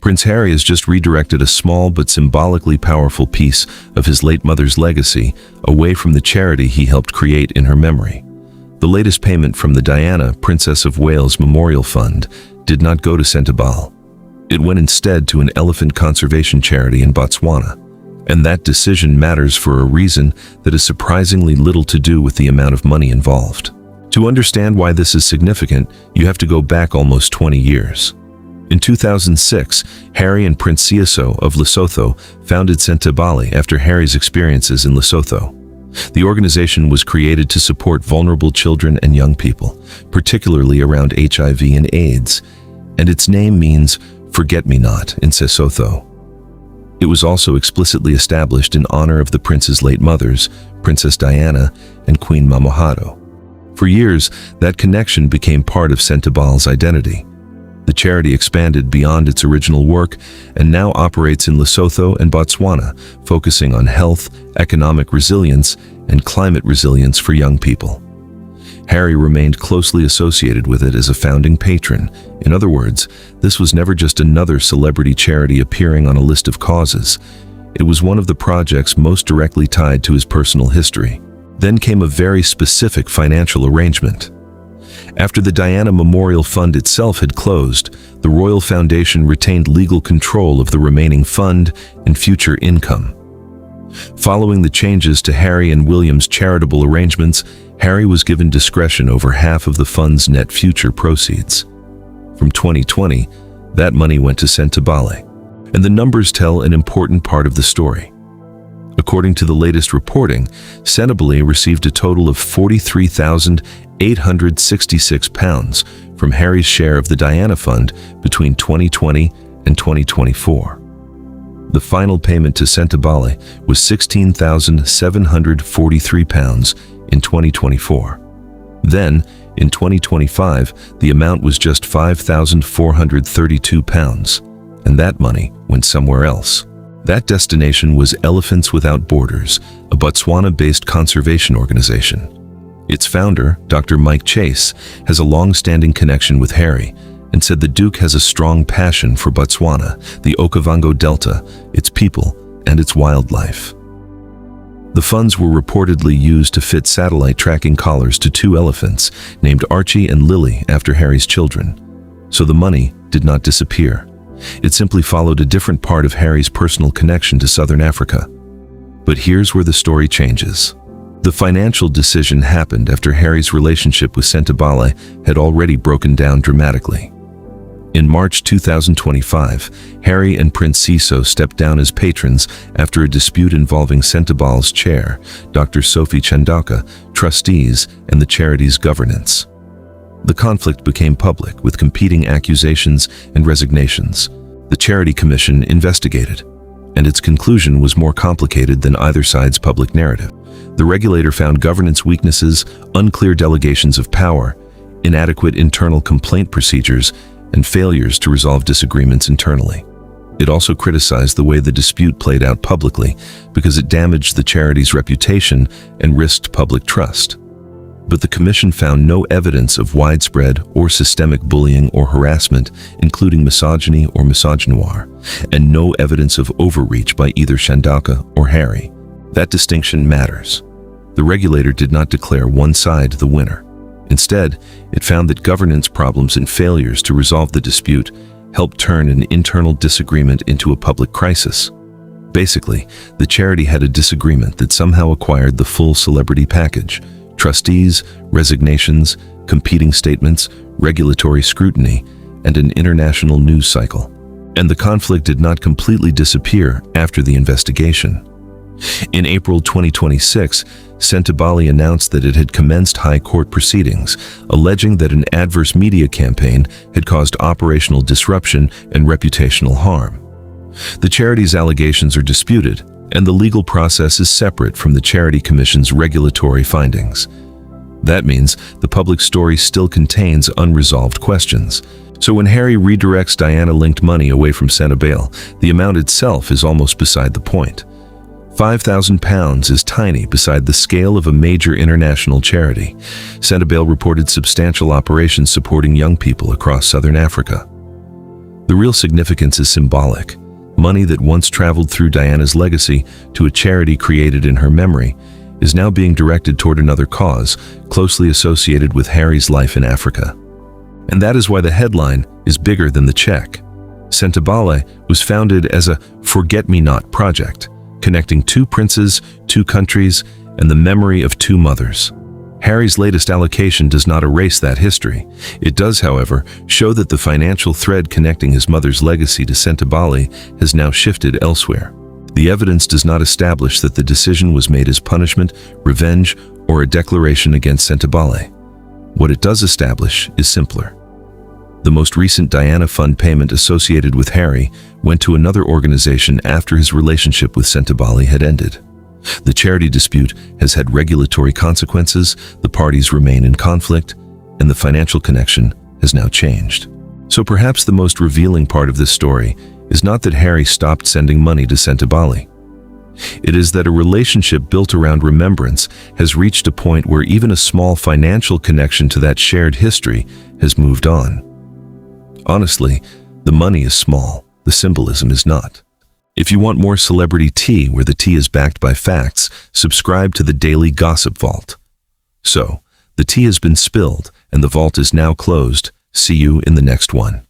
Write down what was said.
Prince Harry has just redirected a small but symbolically powerful piece of his late mother's legacy away from the charity he helped create in her memory. The latest payment from the Diana, Princess of Wales Memorial Fund did not go to Sentebale. It went instead to an elephant conservation charity in Botswana. And that decision matters for a reason that is surprisingly little to do with the amount of money involved. To understand why this is significant, you have to go back almost 20 years. In 2006, Harry and Prince Seeiso of Lesotho founded Sentebale after Harry's experiences in Lesotho. The organization was created to support vulnerable children and young people, particularly around HIV and AIDS, and its name means "forget-me-not" in Sesotho. It was also explicitly established in honor of the prince's late mothers, Princess Diana and Queen Mamahado. For years, that connection became part of Sentebale's identity. The charity expanded beyond its original work and now operates in Lesotho and Botswana, focusing on health, economic resilience, and climate resilience for young people. Harry remained closely associated with it as a founding patron. In other words, this was never just another celebrity charity appearing on a list of causes. It was one of the projects most directly tied to his personal history. Then came a very specific financial arrangement. After the Diana Memorial Fund itself had closed, the Royal Foundation retained legal control of the remaining fund and future income. Following the changes to Harry and William's charitable arrangements, Harry was given discretion over half of the fund's net future proceeds. From 2020, that money went to Sentebale, and the numbers tell an important part of the story. According to the latest reporting, Sentebale received a total of £43,866 from Harry's share of the Diana Fund between 2020 and 2024. The final payment to Sentebale was £16,743 in 2024. Then, in 2025, the amount was just £5,432, and that money went somewhere else. That destination was Elephants Without Borders, a Botswana-based conservation organization. Its founder, Dr. Mike Chase, has a long-standing connection with Harry and said the Duke has a strong passion for Botswana, the Okavango Delta, its people, and its wildlife. The funds were reportedly used to fit satellite tracking collars to 2 elephants named Archie and Lily after Harry's children. So the money did not disappear. It simply followed a different part of Harry's personal connection to Southern Africa. But here's where the story changes. The financial decision happened after Harry's relationship with Sentebale had already broken down dramatically. In March 2025, Harry and Prince Seeiso stepped down as patrons after a dispute involving Sentebale's chair, Dr. Sophie Chandauka, trustees, and the charity's governance. The conflict became public with competing accusations and resignations. The Charity Commission investigated, and its conclusion was more complicated than either side's public narrative. The regulator found governance weaknesses, unclear delegations of power, inadequate internal complaint procedures, and failures to resolve disagreements internally. It also criticized the way the dispute played out publicly because it damaged the charity's reputation and risked public trust. But the commission found no evidence of widespread or systemic bullying or harassment, including misogyny or misogynoir, and no evidence of overreach by either Chandauka or Harry. That distinction matters. The regulator did not declare one side the winner. Instead, it found that governance problems and failures to resolve the dispute helped turn an internal disagreement into a public crisis. Basically, the charity had a disagreement that somehow acquired the full celebrity package: trustees, resignations, competing statements, regulatory scrutiny, and an international news cycle. And the conflict did not completely disappear after the investigation. In April 2026, Sentebale announced that it had commenced high court proceedings, alleging that an adverse media campaign had caused operational disruption and reputational harm. The charity's allegations are disputed, and the legal process is separate from the Charity Commission's regulatory findings. That means the public story still contains unresolved questions. So when Harry redirects Diana-linked money away from Sentebale, the amount itself is almost beside the point. £5,000 is tiny beside the scale of a major international charity. Sentebale reported substantial operations supporting young people across Southern Africa. The real significance is symbolic. Money that once traveled through Diana's legacy to a charity created in her memory is now being directed toward another cause closely associated with Harry's life in Africa. And that is why the headline is bigger than the check. Sentebale was founded as a forget-me-not project, connecting two princes, two countries, and the memory of two mothers. Harry's latest allocation does not erase that history. It does, however, show that the financial thread connecting his mother's legacy to Sentebale has now shifted elsewhere. The evidence does not establish that the decision was made as punishment, revenge, or a declaration against Sentebale. What it does establish is simpler. The most recent Diana Fund payment associated with Harry went to another organization after his relationship with Sentebale had ended. The charity dispute has had regulatory consequences, the parties remain in conflict, and the financial connection has now changed. So perhaps the most revealing part of this story is not that Harry stopped sending money to Sentebale. It is that a relationship built around remembrance has reached a point where even a small financial connection to that shared history has moved on. Honestly, the money is small, the symbolism is not. If you want more celebrity tea where the tea is backed by facts, subscribe to the Daily Gossip Vault. So, the tea has been spilled and the vault is now closed. See you in the next one.